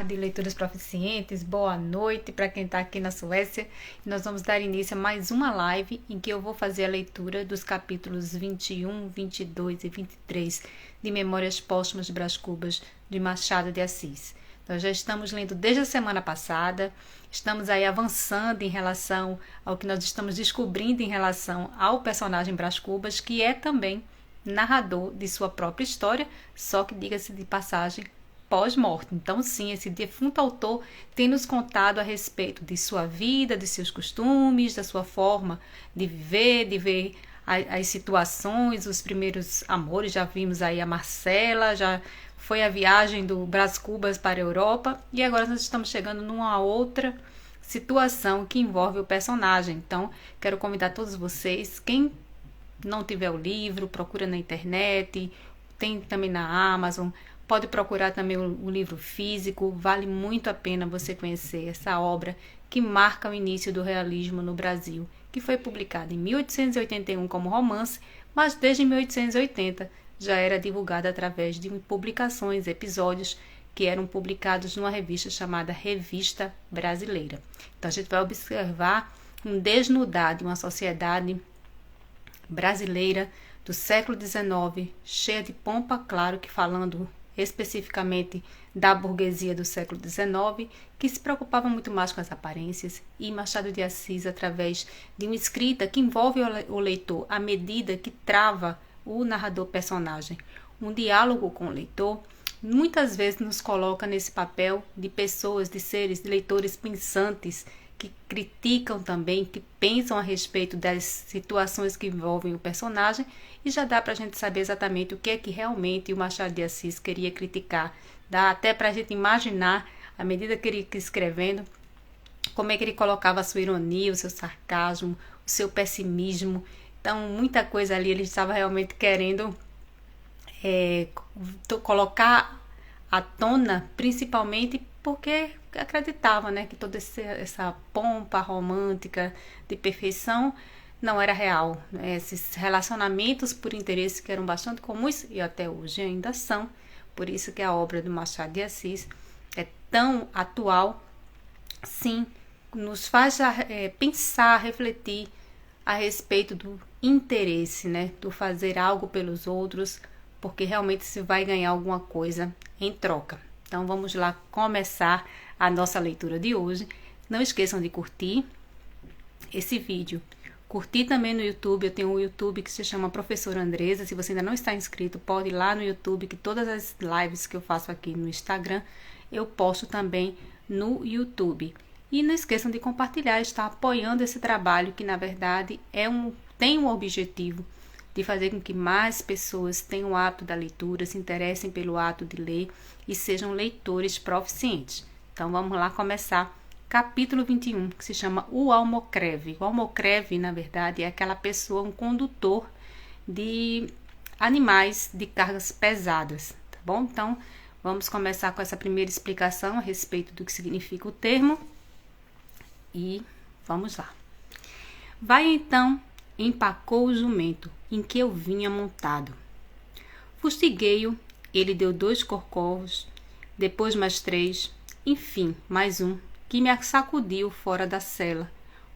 tarde, leitores proficientes, boa noite para quem está aqui na Suécia. Nós vamos dar início a mais uma live em que eu vou fazer a leitura dos capítulos 21, 22 e 23 de Memórias Póstumas de Brás Cubas, de Machado de Assis. Nós já estamos lendo desde a semana passada, estamos aí avançando em relação ao que nós estamos descobrindo em relação ao personagem Brás Cubas, que é também narrador de sua própria história, só que, diga-se de passagem, pós-morte. Então, sim, esse defunto autor tem nos contado a respeito de sua vida, de seus costumes, da sua forma de ver as situações, os primeiros amores. Já vimos aí a Marcela, já foi a viagem do Brás Cubas para a Europa, e agora nós estamos chegando numa outra situação que envolve o personagem. Então, quero convidar todos vocês, quem não tiver o livro, procura na internet, tem também na Amazon, pode procurar também o livro físico. Vale muito a pena você conhecer essa obra que marca o início do realismo no Brasil, que foi publicada em 1881 como romance, mas desde 1880 já era divulgada através de publicações, episódios que eram publicados numa revista chamada Revista Brasileira. Então a gente vai observar um desnudar de uma sociedade brasileira do século XIX, cheia de pompa, claro que falando especificamente da burguesia do século XIX, que se preocupava muito mais com as aparências, e Machado de Assis, através de uma escrita que envolve o leitor à medida que trava o narrador personagem, um diálogo com o leitor, muitas vezes nos coloca nesse papel de pessoas, de seres, de leitores pensantes, que criticam também, que pensam a respeito das situações que envolvem o personagem, e já dá para a gente saber exatamente o que é que realmente o Machado de Assis queria criticar. Dá até para a gente imaginar, à medida que ele ia escrevendo, como é que ele colocava a sua ironia, o seu sarcasmo, o seu pessimismo. Então, muita coisa ali ele estava realmente querendo colocar à tona, principalmente porque acreditava, né, que toda essa pompa romântica de perfeição não era real. Esses relacionamentos por interesse que eram bastante comuns e até hoje ainda são. Por isso que a obra do Machado de Assis é tão atual, sim, nos faz pensar, refletir a respeito do interesse, né, do fazer algo pelos outros, porque realmente se vai ganhar alguma coisa em troca. Então vamos lá começar a nossa leitura de hoje. Não esqueçam de curtir esse vídeo. Curtir também no YouTube. Eu tenho um YouTube que se chama Professora Andresa. Se você ainda não está inscrito, pode ir lá no YouTube, que todas as lives que eu faço aqui no Instagram, eu posto também no YouTube. E não esqueçam de compartilhar, estar apoiando esse trabalho, que na verdade tem um objetivo de fazer com que mais pessoas tenham o hábito da leitura, se interessem pelo ato de ler e sejam leitores proficientes. Então vamos lá começar. Capítulo 21, que se chama O Almocreve. O Almocreve, na verdade, é aquela pessoa, um condutor de animais de cargas pesadas, tá bom? Então vamos começar com essa primeira explicação a respeito do que significa o termo. E vamos lá. Vai então, empacou o jumento em que eu vinha montado. Fustiguei-o, ele deu 2 corcovos, depois mais 3, enfim, mais um, que me sacudiu fora da sela,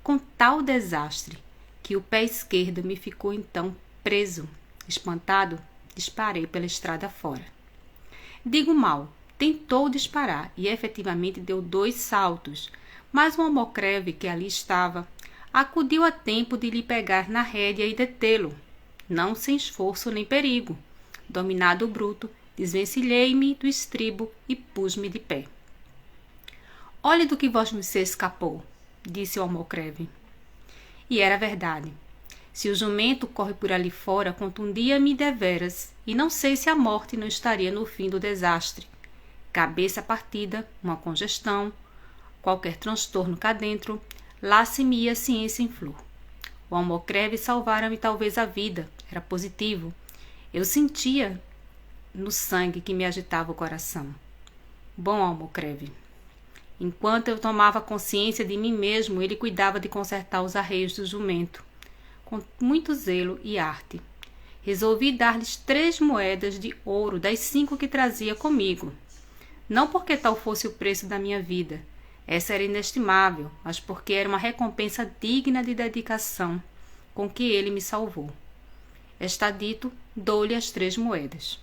com tal desastre, que o pé esquerdo me ficou então preso. Espantado, disparei pela estrada fora. Digo mal, tentou disparar e efetivamente deu 2 saltos, mas o almocreve que ali estava acudiu a tempo de lhe pegar na rédea e detê-lo, não sem esforço nem perigo. Dominado o bruto, desvencilhei-me do estribo e pus-me de pé. Olhe do que vosmecê escapou, disse o almocreve. E era verdade. Se o jumento corre por ali fora, contundia-me deveras, e não sei se a morte não estaria no fim do desastre. Cabeça partida, uma congestão, qualquer transtorno cá dentro, lá se me ia a ciência em flor. O almocreve salvara-me talvez a vida, era positivo. Eu sentia no sangue que me agitava o coração. Bom almocreve. Enquanto eu tomava consciência de mim mesmo, ele cuidava de consertar os arreios do jumento, com muito zelo e arte. Resolvi dar-lhes 3 moedas de ouro das 5 que trazia comigo. não porque tal fosse o preço da minha vida, essa era inestimável, mas porque era uma recompensa digna de dedicação com que ele me salvou. Está dito, dou-lhe as 3 moedas.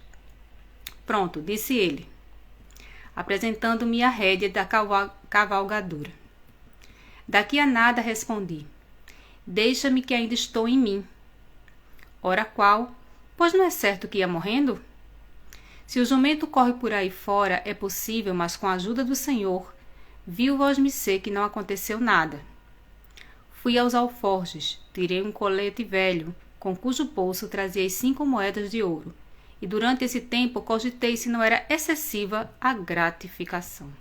Pronto, disse ele, apresentando-me a rédea da cavalgadura. Daqui a nada, respondi. Deixa-me que ainda estou em mim. Ora qual? Pois não é certo que ia morrendo? Se o jumento corre por aí fora, é possível, mas com a ajuda do Senhor, viu vosmecê que não aconteceu nada. Fui aos alforjes, tirei um colete velho, com cujo bolso trazia as 5 moedas de ouro, e durante esse tempo cogitei se não era excessiva a gratificação.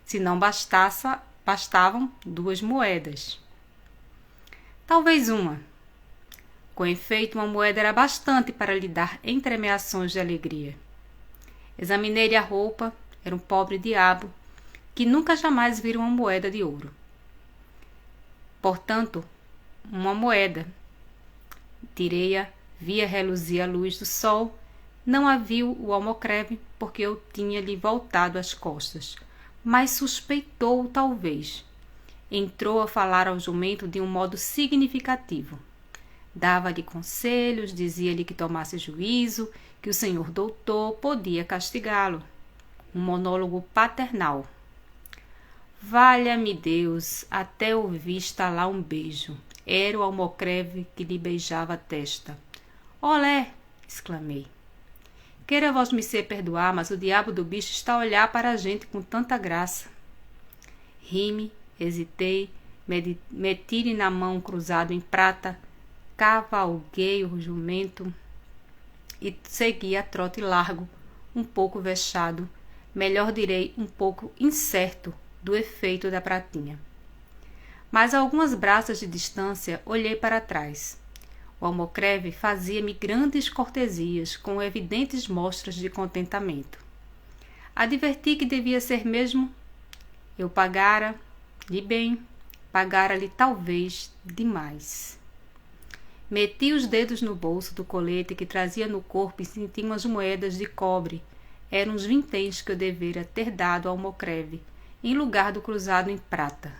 Se não bastavam 2 moedas. Talvez uma. Com efeito, uma moeda era bastante para lhe dar entremeações de alegria. Examinei-lhe a roupa, era um pobre diabo, que nunca jamais vira uma moeda de ouro. Portanto, uma moeda. Tirei-a, via reluzir a luz do sol, não a viu o almocreve, porque eu tinha-lhe voltado as costas, mas suspeitou talvez. Entrou a falar ao jumento de um modo significativo. Dava-lhe conselhos, dizia-lhe que tomasse juízo, que o senhor doutor podia castigá-lo. Um monólogo paternal. Valha-me Deus, até ouvi estalar um beijo. Era o almocreve que lhe beijava a testa. Olé! Exclamei. Queira vosmecê perdoar, mas o diabo do bicho está a olhar para a gente com tanta graça. Ri-me, hesitei, meti-lhe na mão cruzado em prata, cavalguei o jumento e segui a trote largo, um pouco vexado, melhor direi um pouco incerto do efeito da pratinha. Mas a algumas braças de distância olhei para trás. O almocreve fazia-me grandes cortesias com evidentes mostras de contentamento. Adverti que devia ser mesmo. Eu pagara-lhe bem, pagara-lhe talvez demais. Meti os dedos no bolso do colete que trazia no corpo e senti umas moedas de cobre. Eram os vinténs que eu devera ter dado ao almocreve, em lugar do cruzado em prata.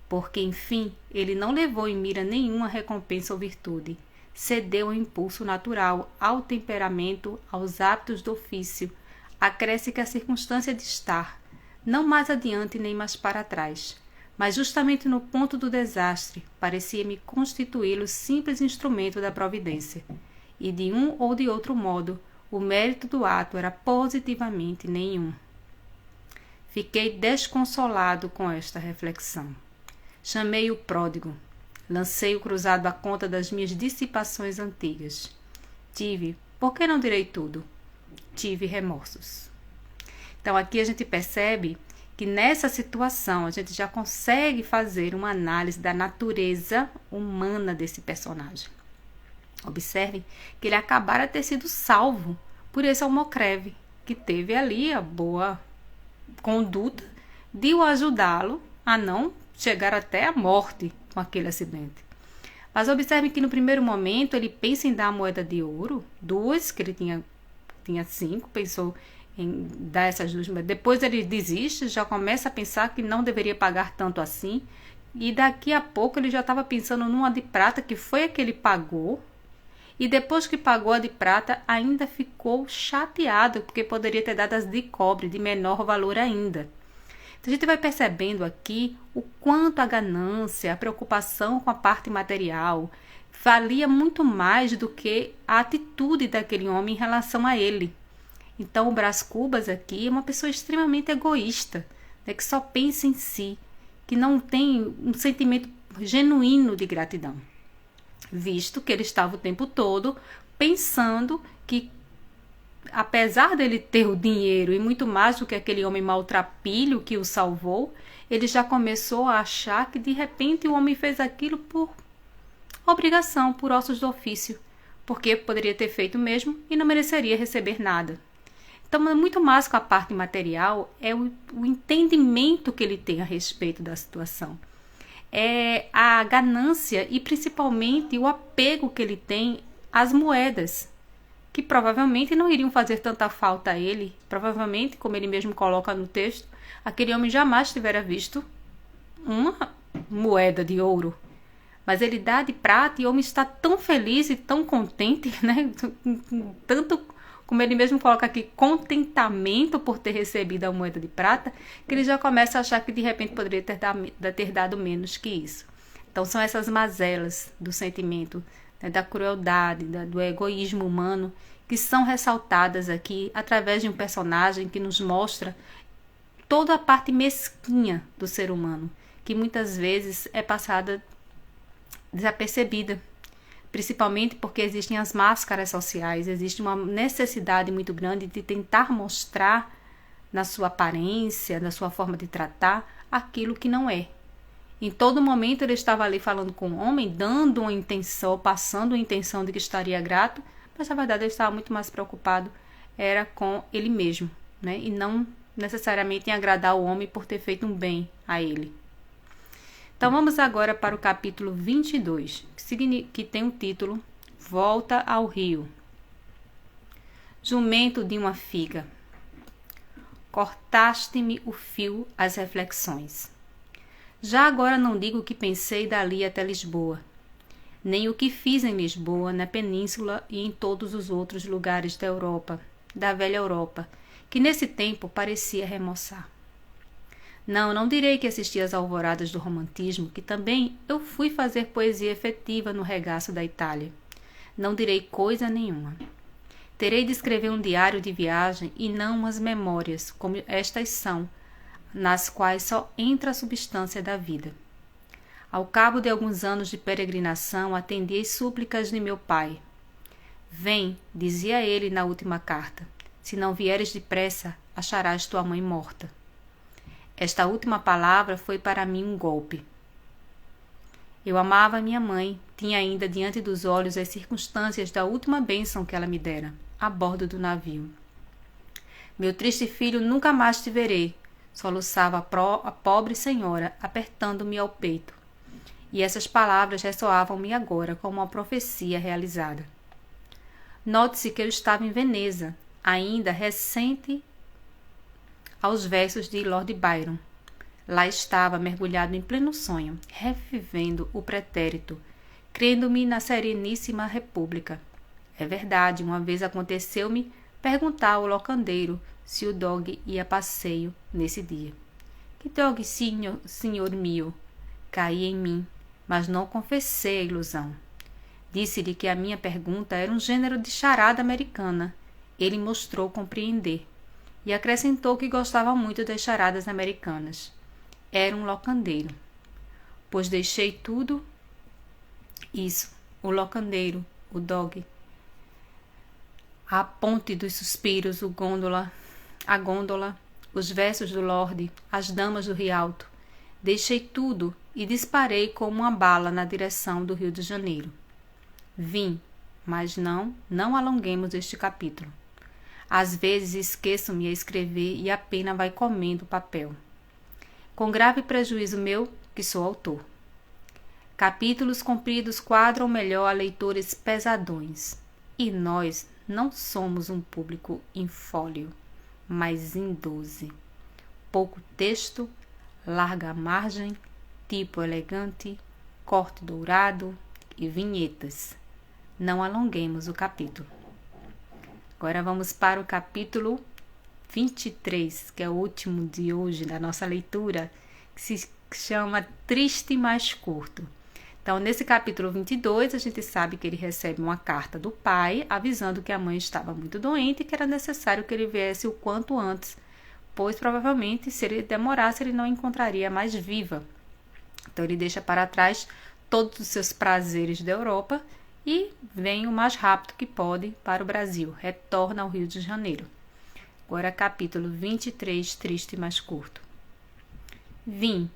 Porque, enfim, ele não levou em mira nenhuma recompensa ou virtude. Cedeu ao impulso natural, ao temperamento, aos hábitos do ofício. Acresce que a circunstância de estar, não mais adiante nem mais para trás, mas justamente no ponto do desastre, parecia-me constituí-lo simples instrumento da providência. E de um ou de outro modo, o mérito do ato era positivamente nenhum. Fiquei desconsolado com esta reflexão. Chamei o pródigo. Lancei o cruzado à conta das minhas dissipações antigas. Por que não direi tudo? Tive remorsos. Então aqui a gente percebe que nessa situação a gente já consegue fazer uma análise da natureza humana desse personagem. Observem que ele acabara de ter sido salvo por esse almocreve, que teve ali a boa conduta de o ajudá-lo a não chegar até a morte com aquele acidente. Mas observem que no primeiro momento ele pensa em dar a moeda de ouro, 2, que ele tinha 5, pensou em dar essas 2 moedas. Depois ele desiste, já começa a pensar que não deveria pagar tanto assim, e daqui a pouco ele já estava pensando numa de prata, que foi a que ele pagou, e depois que pagou a de prata ainda ficou chateado, porque poderia ter dado as de cobre, de menor valor ainda. Então a gente vai percebendo aqui o quanto a ganância, a preocupação com a parte material valia muito mais do que a atitude daquele homem em relação a ele. Então o Brás Cubas aqui é uma pessoa extremamente egoísta, né, que só pensa em si, que não tem um sentimento genuíno de gratidão, visto que ele estava o tempo todo pensando que, apesar dele ter o dinheiro e muito mais do que aquele homem maltrapilho que o salvou, ele já começou a achar que de repente o homem fez aquilo por obrigação, por ossos do ofício, porque poderia ter feito mesmo e não mereceria receber nada. Então, muito mais com a parte material, é o entendimento que ele tem a respeito da situação. É a ganância e principalmente o apego que ele tem às moedas. que provavelmente não iriam fazer tanta falta a ele. Provavelmente, como ele mesmo coloca no texto, aquele homem jamais tivera visto uma moeda de ouro. Mas ele dá de prata e o homem está tão feliz e tão contente, né? Tanto, como ele mesmo coloca aqui, contentamento por ter recebido a moeda de prata, que ele já começa a achar que de repente poderia ter dado menos que isso. Então são essas mazelas do sentimento, né, da crueldade, do egoísmo humano, que são ressaltadas aqui através de um personagem que nos mostra toda a parte mesquinha do ser humano, que muitas vezes é passada desapercebida, principalmente porque existem as máscaras sociais, existe uma necessidade muito grande de tentar mostrar na sua aparência, na sua forma de tratar, aquilo que não é. Em todo momento ele estava ali falando com o homem, dando uma intenção, passando a intenção de que estaria grato, mas na verdade ele estava muito mais preocupado era com ele mesmo, né? E não necessariamente em agradar o homem por ter feito um bem a ele. Então vamos agora para o capítulo 22, que tem o título Volta ao Rio. Jumento de uma figa, cortaste-me o fio às reflexões. Já agora não digo o que pensei dali até Lisboa, nem o que fiz em Lisboa, na Península e em todos os outros lugares da Europa, da velha Europa, que nesse tempo parecia remoçar. Não direi que assisti às alvoradas do romantismo, que também eu fui fazer poesia efetiva no regaço da Itália. Não direi coisa nenhuma. Terei de escrever um diário de viagem e não umas memórias, como estas são, nas quais só entra a substância da vida. Ao cabo de alguns anos de peregrinação, atendi às súplicas de meu pai. Vem, dizia ele na última carta, se não vieres depressa, acharás tua mãe morta. Esta última palavra foi para mim um golpe. Eu amava minha mãe, tinha ainda diante dos olhos as circunstâncias da última bênção que ela me dera, a bordo do navio. Meu triste filho, nunca mais te verei, soluçava a pobre senhora, apertando-me ao peito. E essas palavras ressoavam-me agora como uma profecia realizada. Note-se que eu estava em Veneza, ainda recente aos versos de Lord Byron. Lá estava, mergulhado em pleno sonho, revivendo o pretérito, crendo-me na sereníssima república. É verdade, uma vez aconteceu-me perguntar ao locandeiro se o dog ia a passeio nesse dia. Que dog, senhor mio? Caí em mim, mas não confessei a ilusão. Disse-lhe que a minha pergunta era um gênero de charada americana. Ele mostrou compreender. E acrescentou que gostava muito das charadas americanas. Era um locandeiro. Pois deixei tudo isso, o locandeiro, o dog, a ponte dos suspiros, a gôndola, os versos do Lorde, as damas do Rialto. Deixei tudo e disparei como uma bala na direção do Rio de Janeiro. Vim, mas não alonguemos este capítulo. Às vezes esqueço-me a escrever e a pena vai comendo o papel. Com grave prejuízo meu, que sou autor. Capítulos compridos quadram melhor a leitores pesadões. E nós não somos um público infólio, mas em 12. Pouco texto, larga margem, tipo elegante, corte dourado e vinhetas. Não alonguemos o capítulo. Agora vamos para o capítulo 23, que é o último de hoje da nossa leitura, que se chama Triste Mais Curto. Então, nesse capítulo 22, a gente sabe que ele recebe uma carta do pai, avisando que a mãe estava muito doente e que era necessário que ele viesse o quanto antes, pois provavelmente, se ele demorasse, ele não a encontraria mais viva. Então, ele deixa para trás todos os seus prazeres da Europa e vem o mais rápido que pode para o Brasil, retorna ao Rio de Janeiro. Agora capítulo 23, triste e mais curto. Vim,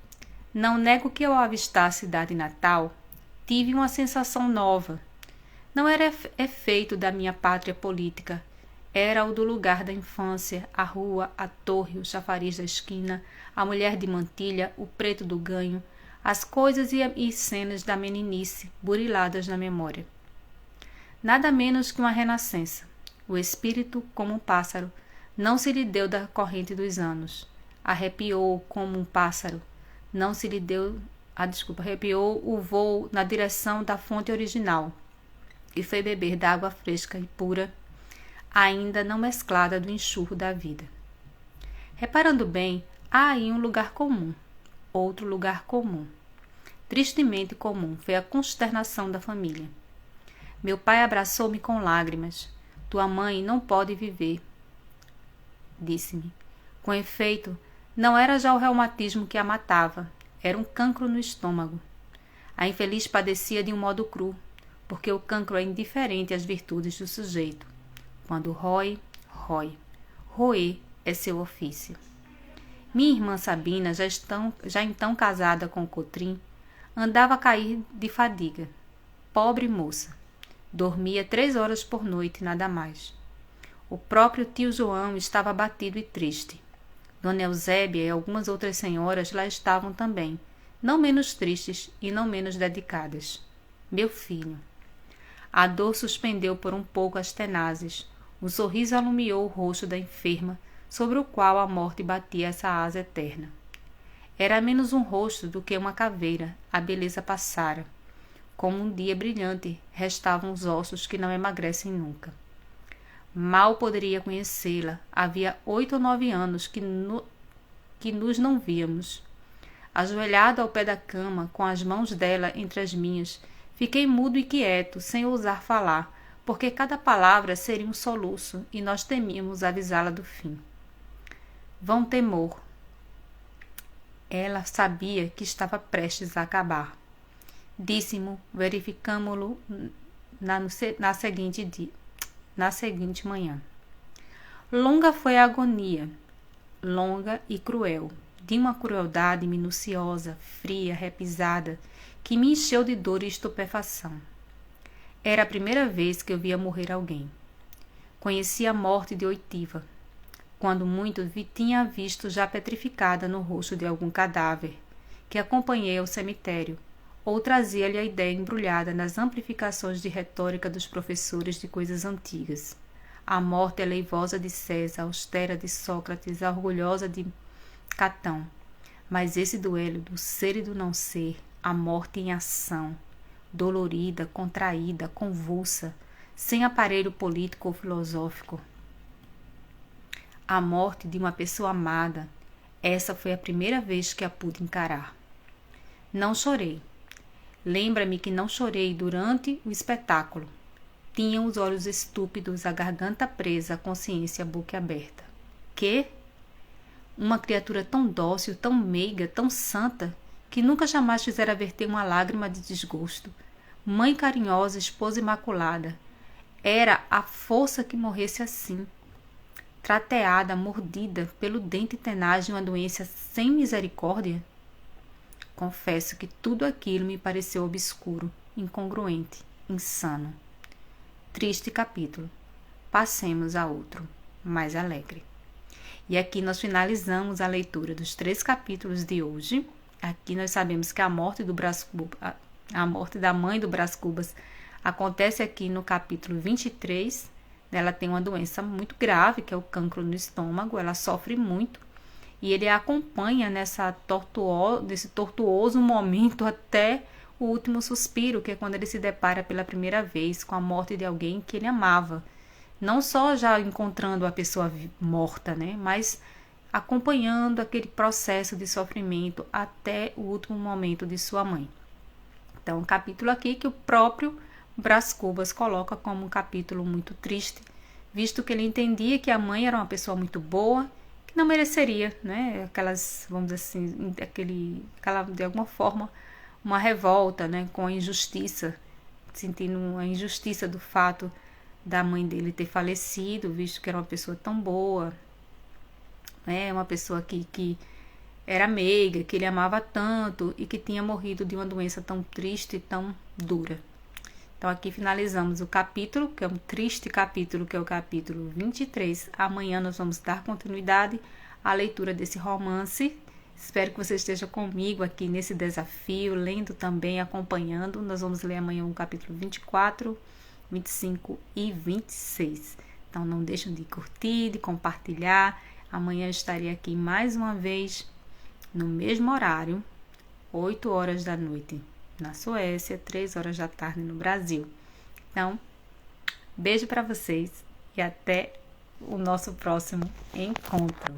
não nego que ao avistar a cidade natal, tive uma sensação nova. Não era efeito da minha pátria política, era o do lugar da infância, a rua, a torre, o chafariz da esquina, a mulher de mantilha, o preto do ganho, as coisas e cenas da meninice buriladas na memória. Nada menos que uma renascença, O espírito, como um pássaro, não se lhe deu da corrente dos anos. Arrepiou como um pássaro, não se lhe deu... arrepiou o voo na direção da fonte original e foi beber da água fresca e pura, ainda não mesclada do enxurro da vida. Reparando bem, há aí um lugar comum, outro lugar comum. Tristemente comum foi a consternação da família. Meu pai abraçou-me com lágrimas. Tua mãe não pode viver, disse-me. Com efeito, não era já o reumatismo que a matava, era um cancro no estômago. A infeliz padecia de um modo cru, porque o cancro é indiferente às virtudes do sujeito. Quando rói, rói. Roer é seu ofício. Minha irmã Sabina, já então casada com Cotrim, andava a cair de fadiga. Pobre moça. Dormia 3 horas por noite, nada mais. O próprio tio João estava abatido e triste. Dona Eusébia e algumas outras senhoras lá estavam também, não menos tristes e não menos dedicadas. Meu filho. A dor suspendeu por um pouco as tenazes. Um sorriso alumiou o rosto da enferma, sobre o qual a morte batia essa asa eterna. Era menos um rosto do que uma caveira, a beleza passara. Como um dia brilhante, restavam os ossos que não emagrecem nunca. Mal poderia conhecê-la, havia 8 ou 9 anos que nos não víamos. Ajoelhado ao pé da cama, com as mãos dela entre as minhas, fiquei mudo e quieto, sem ousar falar, porque cada palavra seria um soluço e nós temíamos avisá-la do fim. Vão temor. Ela sabia que estava prestes a acabar. Disse-mo, verificamo-lo na seguinte manhã. Longa foi a agonia, longa e cruel, de uma crueldade minuciosa, fria, repisada, que me encheu de dor e estupefação. Era a primeira vez que eu via morrer alguém. Conheci a morte de oitiva. Quando muito tinha visto já petrificada no rosto de algum cadáver, que acompanhei ao cemitério, ou trazia-lhe a ideia embrulhada nas amplificações de retórica dos professores de coisas antigas. A morte aleivosa de César, austera de Sócrates, a orgulhosa de Catão. Mas esse duelo do ser e do não ser, a morte em ação, dolorida, contraída, convulsa, sem aparelho político ou filosófico. A morte de uma pessoa amada, essa foi a primeira vez que a pude encarar. Não chorei. Lembra-me que não chorei durante o espetáculo. Tinha os olhos estúpidos, a garganta presa, a consciência boquiaberta. Que? Uma criatura tão dócil, tão meiga, tão santa, que nunca jamais fizera verter uma lágrima de desgosto. Mãe carinhosa, esposa imaculada. Era a força que morresse assim. Trateada, mordida pelo dente tenaz de uma doença sem misericórdia? Confesso que tudo aquilo me pareceu obscuro, incongruente, insano. Triste capítulo. Passemos a outro, mais alegre. E aqui nós finalizamos a leitura dos 3 capítulos de hoje. Aqui nós sabemos que a morte da mãe do Brás Cubas acontece aqui no capítulo 23. Ela tem uma doença muito grave, que é o cancro no estômago. Ela sofre muito. E ele a acompanha nesse tortuoso momento até o último suspiro, que é quando ele se depara pela primeira vez com a morte de alguém que ele amava. Não só já encontrando a pessoa morta, né? Mas acompanhando aquele processo de sofrimento até o último momento de sua mãe. Então, um capítulo aqui que o próprio Brás Cubas coloca como um capítulo muito triste, visto que ele entendia que a mãe era uma pessoa muito boa, que não mereceria, né, aquelas, vamos dizer assim, aquela, de alguma forma, uma revolta, né, com a injustiça, sentindo a injustiça do fato da mãe dele ter falecido, visto que era uma pessoa tão boa, né, uma pessoa que era meiga, que ele amava tanto e que tinha morrido de uma doença tão triste e tão dura. Então aqui finalizamos o capítulo, que é um triste capítulo, que é o capítulo 23. Amanhã nós vamos dar continuidade à leitura desse romance. Espero que você esteja comigo aqui nesse desafio, lendo também, acompanhando. Nós vamos ler amanhã o capítulo 24, 25 e 26. Então Então não deixem de curtir, de compartilhar. Amanhã eu estarei aqui mais uma vez no mesmo horário, 8 horas da noite na Suécia, 3 horas da tarde no Brasil. Então, beijo para vocês e até o nosso próximo encontro.